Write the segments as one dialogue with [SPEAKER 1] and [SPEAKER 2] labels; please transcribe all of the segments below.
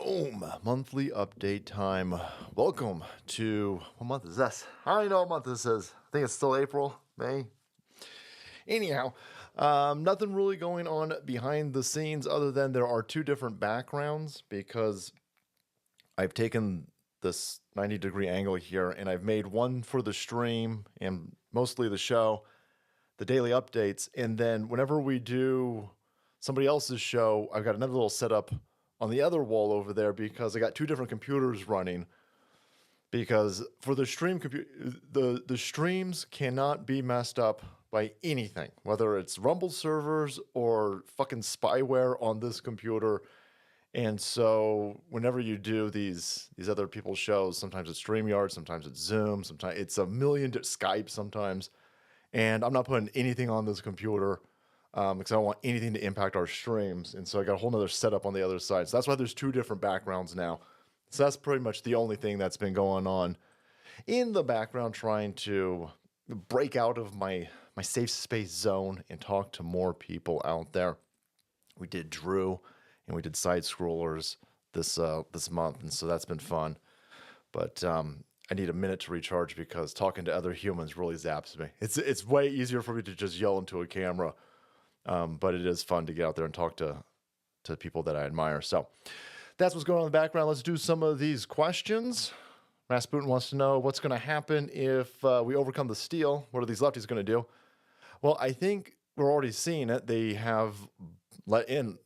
[SPEAKER 1] Boom! Monthly update time. Welcome to what month is this? I don't even know what month this is. I think it's still April, May. Anyhow, nothing really going on behind the scenes other than there are two different backgrounds because I've taken this 90-degree angle here and I've made one for the stream and mostly the show, the daily updates, and then whenever we do somebody else's show, I've got another little setup on the other wall over there because I got two different computers running. Because for the stream the streams cannot be messed up by anything, whether it's Rumble servers or fucking spyware on this computer. And so whenever you do these other people's shows, sometimes it's StreamYard, sometimes it's Zoom, sometimes it's a million Skype sometimes. And I'm not putting anything on this computer because I don't want anything to impact our streams. And so I got a whole nother setup on the other side. So that's why there's two different backgrounds now. So that's pretty much the only thing that's been going on in the background, trying to break out of my safe space zone and talk to more people out there. We did Drew and we did side scrollers this month, and so that's been fun. But I need a minute to recharge because talking to other humans really zaps me. It's way easier for me to just yell into a camera, but it is fun to get out there and talk to people that I admire. So that's what's going on in the background. Let's do some of these questions. Rasputin wants to know what's going to happen if we overcome the steal. What are these lefties going to do? Well, I think we're already seeing it. They have let in,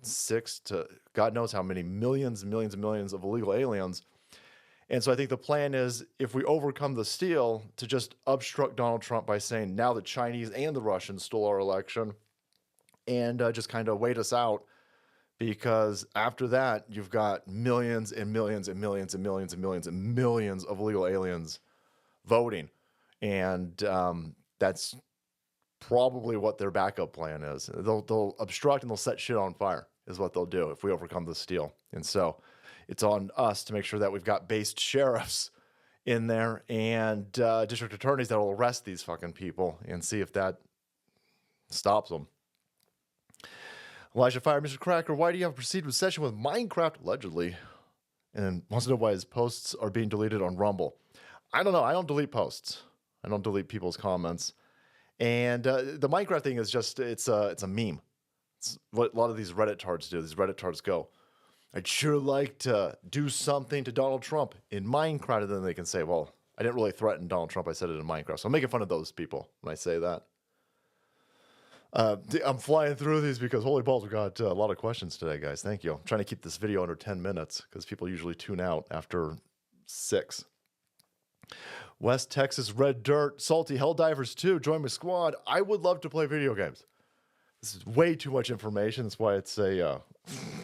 [SPEAKER 1] 6 to God knows how many millions and millions and millions of illegal aliens. And so I think the plan is, if we overcome the steal, to just obstruct Donald Trump by saying now the Chinese and the Russians stole our election, and just kind of wait us out. Because after that, you've got millions and millions and millions and millions and millions and millions of illegal aliens voting. And that's probably what their backup plan is. They'll obstruct and they'll set shit on fire is what they'll do if we overcome the steal. And so it's on us to make sure that we've got based sheriffs in there and district attorneys that will arrest these fucking people and see if that stops them. Elijah Fire, Mr. Cracker, why do you have a proceed with session with Minecraft, allegedly? And wants to know why his posts are being deleted on Rumble. I don't know. I don't delete posts. I don't delete people's comments. And the Minecraft thing is just, it's a meme. It's what a lot of these Reddit tards do. These Reddit tards go, I'd sure like to do something to Donald Trump in Minecraft. And then they can say, well, I didn't really threaten Donald Trump. I said it in Minecraft. So I'm making fun of those people when I say that. I'm flying through these because holy balls, we got a lot of questions today, guys. Thank you. I'm trying to keep this video under 10 minutes because people usually tune out after 6. West Texas Red Dirt, Salty Helldivers 2, join my squad. I would love to play video games. This is way too much information. That's why it's a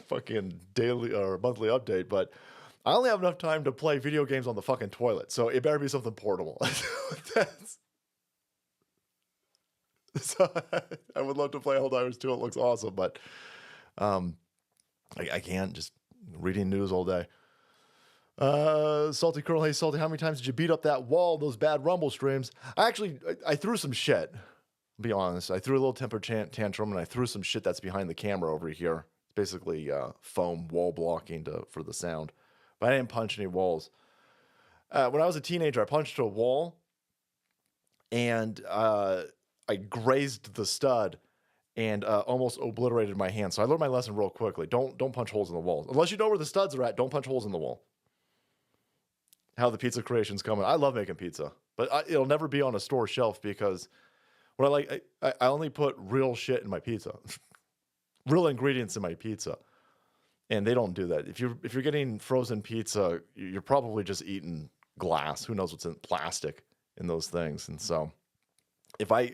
[SPEAKER 1] fucking daily or monthly update. But I only have enough time to play video games on the fucking toilet. So it better be something portable. So I would love to play Helldivers 2. It looks awesome, but I can't, just reading news all day. Salty Colonel, hey Salty, how many times did you beat up that wall, those bad Rumble streams? I threw some shit, I'll be honest. I threw a little temper tantrum, and I threw some shit that's behind the camera over here. It's basically foam wall blocking for the sound. But I didn't punch any walls. When I was a teenager, I punched a wall, and I grazed the stud and almost obliterated my hand. So I learned my lesson real quickly. Don't punch holes in the walls. Unless you know where the studs are at, don't punch holes in the wall. How the pizza creation's coming. I love making pizza, but it'll never be on a store shelf because what I only put real shit in my pizza. Real ingredients in my pizza. And they don't do that. If you're getting frozen pizza, you're probably just eating glass. Who knows what's in plastic in those things. And so if I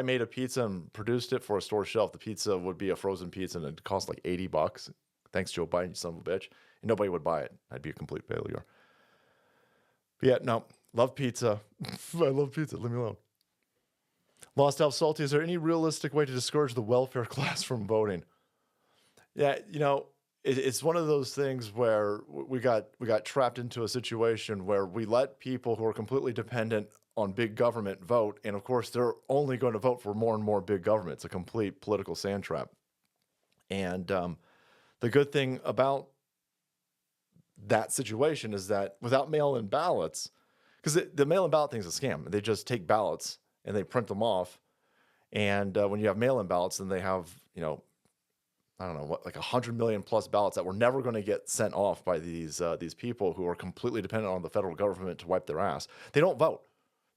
[SPEAKER 1] made a pizza and produced it for a store shelf, the pizza would be a frozen pizza and it'd cost like $80. Thanks, Joe Biden, you son of a bitch. And nobody would buy it. I'd be a complete failure. But yeah, no, love pizza. I love pizza. Leave me alone. Lost Elf Salty, is there any realistic way to discourage the welfare class from voting? Yeah, it's one of those things where we got trapped into a situation where we let people who are completely dependent on big government vote, and of course they're only going to vote for more and more big government. It's a complete political sand trap. And the The good thing about that situation is that without mail-in ballots, because the mail-in ballot thing is a scam. They just take ballots and they print them off. And when you have mail-in ballots, then they have, I don't know, what, like 100 million plus ballots that were never going to get sent off by these people who are completely dependent on the federal government to wipe their ass. They don't vote.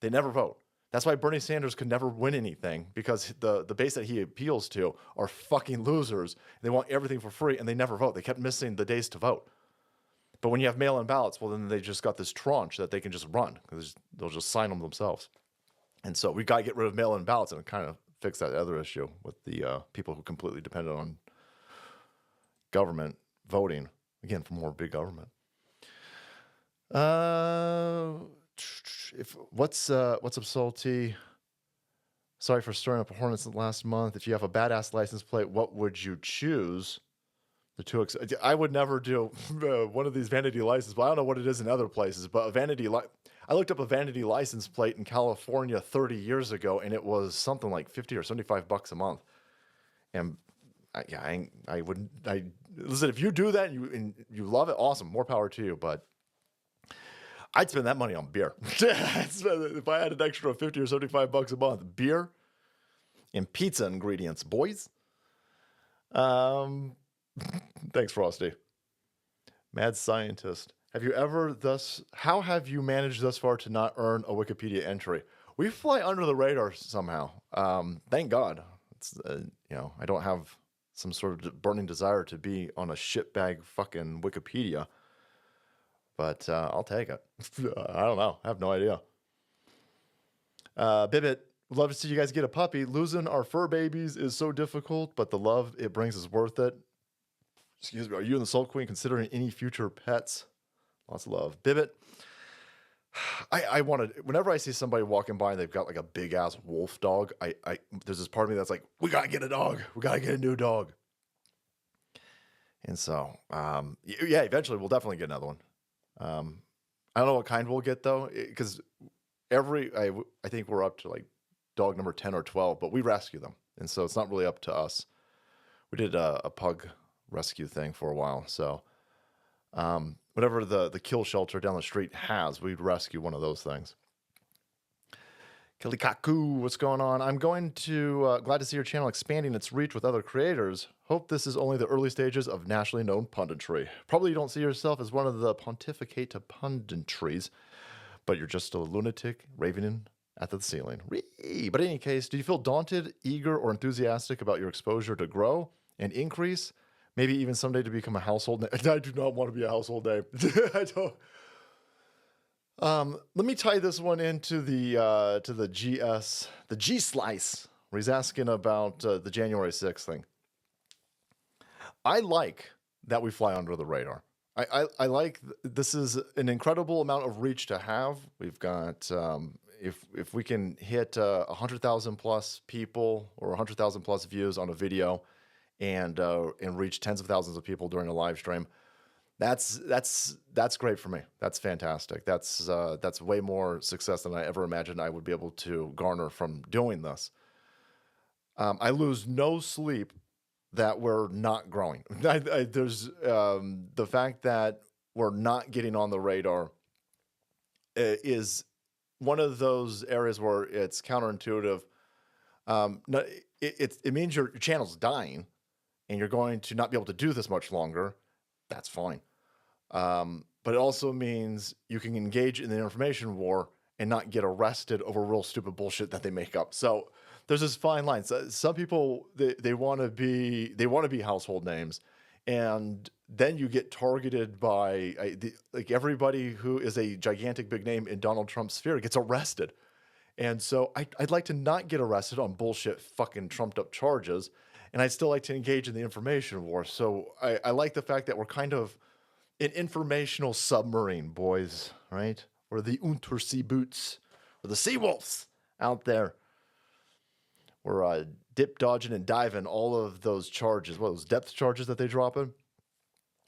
[SPEAKER 1] They never vote. That's why Bernie Sanders could never win anything, because the base that he appeals to are fucking losers. They want everything for free, and they never vote. They kept missing the days to vote. But when you have mail-in ballots, well, then they just got this tranche that they can just run, because they'll just sign them themselves. And so we got to get rid of mail-in ballots and kind of fix that other issue with the people who completely depended on government voting, again, for more big government. What's up, Salty? Sorry for stirring up hornets last month. If you have a badass license plate, what would you choose? I would never do one of these vanity licenses. But I don't know what it is in other places. But I looked up a vanity license plate in California 30 years ago, and it was something like $50 or $75 a month. And I wouldn't. Listen, if you do that and you love it, awesome, more power to you. But I'd spend that money on beer. If I had an extra $50 or $75 a month, beer and pizza ingredients, boys. Thanks, Frosty. Mad scientist. How have you managed thus far to not earn a Wikipedia entry? We fly under the radar somehow. Thank God. It's, I don't have some sort of burning desire to be on a shitbag fucking Wikipedia. But I'll take it. I don't know. I have no idea. Bibbit, would love to see you guys get a puppy. Losing our fur babies is so difficult, but the love it brings is worth it. Excuse me. Are you and the Soul Queen considering any future pets? Lots of love. Bibbit, I want to, whenever I see somebody walking by and they've got like a big ass wolf dog, there's this part of me that's like, we got to get a dog. We got to get a new dog. And so, yeah, eventually we'll definitely get another one. I don't know what kind we'll get though, because I think we're up to like dog number 10 or 12, but we rescue them. And so it's not really up to us. We did a pug rescue thing for a while. So, whatever the kill shelter down the street has, we'd rescue one of those things. Kilikaku, what's going on? I'm glad to see your channel expanding its reach with other creators. Hope this is only the early stages of nationally known punditry. Probably you don't see yourself as one of the pontificate to punditries, but you're just a lunatic raving at the ceiling. But in any case, do you feel daunted, eager, or enthusiastic about your exposure to grow and increase? Maybe even someday to become a household name. I do not want to be a household name. I don't. Let me tie this one into the G slice, where he's asking about the January 6th thing. I like that we fly under the radar. I like this is an incredible amount of reach to have. We've got if we can hit 100,000 plus people or 100,000 plus views on a video, and reach tens of thousands of people during a live stream. That's great for me. That's fantastic. That's way more success than I ever imagined I would be able to garner from doing this. I lose no sleep that we're not growing. There's the fact that we're not getting on the radar is one of those areas where it's counterintuitive. It means your channel's dying, and you're going to not be able to do this much longer. That's fine. But it also means you can engage in the information war and not get arrested over real stupid bullshit that they make up. So there's this fine line. So some people, they want to be household names, and then you get targeted by like everybody who is a gigantic big name in Donald Trump's sphere gets arrested. And so I'd like to not get arrested on bullshit fucking trumped up charges. And I'd still like to engage in the information war. So I like the fact that we're kind of an informational submarine, boys, right? Or the Unterseeboots, or the Seawolves out there. We're dip, dodging, and diving all of those charges, those depth charges that they drop in.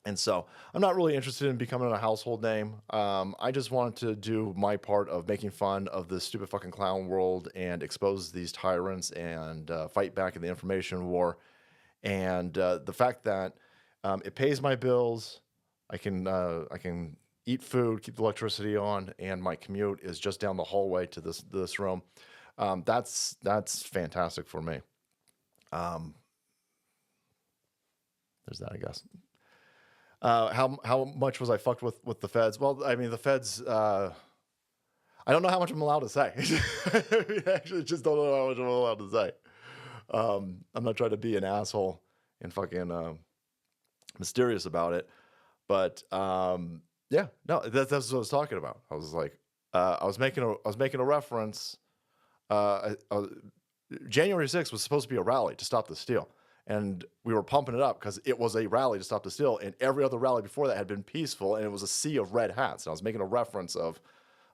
[SPEAKER 1] And so I'm not really interested in becoming a household name. I just wanted to do my part of making fun of the stupid fucking clown world and expose these tyrants and fight back in the information war. And the fact that It pays my bills. I can eat food, keep the electricity on, and my commute is just down the hallway to this room. That's fantastic for me. There's that, I guess. How much was I fucked with the feds? Well, I mean, the feds. I don't know how much I'm allowed to say. I actually just don't know how much I'm allowed to say. I'm not trying to be an asshole and fucking mysterious about it, but yeah, no, that's what I was talking about. I was like, I was making a reference. January 6th was supposed to be a rally to stop the steal. And we were pumping it up because it was a rally to stop the steal. And every other rally before that had been peaceful. And it was a sea of red hats. And I was making a reference of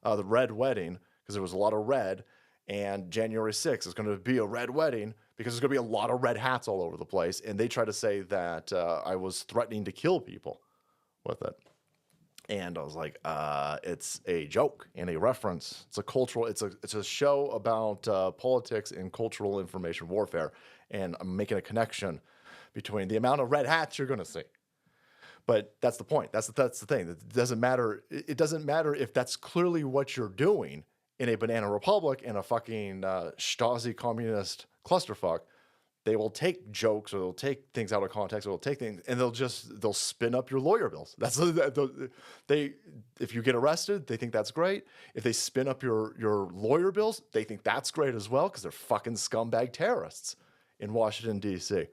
[SPEAKER 1] the red wedding because there was a lot of red. And January 6th is going to be a red wedding because there's going to be a lot of red hats all over the place. And they try to say that I was threatening to kill people with it. And I was like, it's a joke and a reference. It's a cultural, it's a show about politics and cultural information warfare. And I'm making a connection between the amount of red hats you're going to see. But that's the point. That's the thing. It doesn't matter. It doesn't matter if that's clearly what you're doing in a banana republic and a fucking Stasi communist clusterfuck. They will take jokes or they'll take things out of context or they'll take things and they'll spin up your lawyer bills. That's if you get arrested, they think that's great. If they spin up your lawyer bills, they think that's great as well because they're fucking scumbag terrorists in Washington, D.C.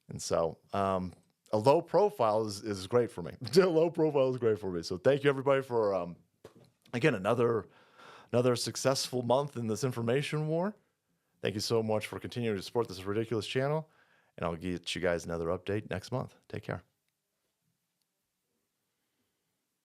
[SPEAKER 1] And so a low profile is great for me. A low profile is great for me. So thank you everybody for again another successful month in this information war. Thank you so much for continuing to support this ridiculous channel, and I'll get you guys another update next month. Take care.